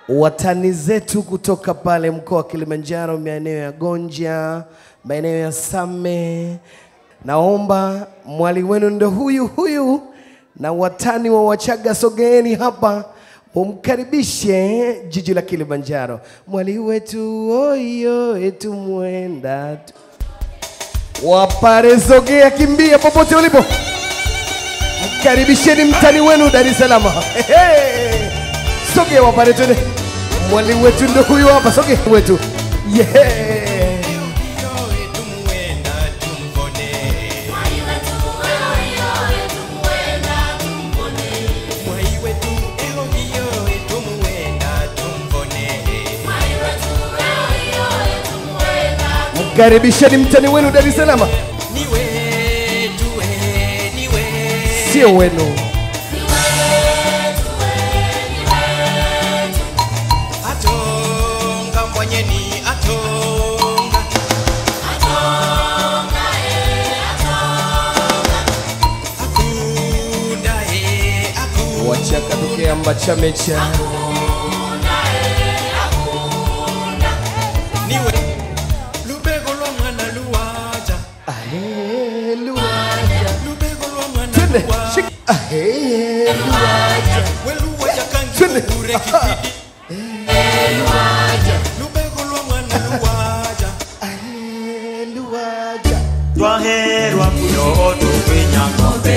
watani zetu kutoka pale mkoa wa Kilimanjaro, maeneo ya Gonja, maeneo ya Same. Naomba mwali wenu ndo huyu na watani wa Wachaga, sogeeni hapa umkaribishe jiji la Kilimanjaro. Mwali wetu oyo etu mwenda Wapare, sogea, kimbia popote ulipo. Mkaribisheni mtani wenu Dar es Salaam. Sogea Wapare, twende. Mwali wetu ndo huyu hapa, sogea wetu. Karibisheni mtani wenu Dar es Salaam. Sio wenu. Atonga mwenyeni atonga. Atonga atonga. Akunda akunda. Wachaka tokea Mbachamecha. Akunda akunda. Niwe Twaherwa kuyo otukwenya ngombe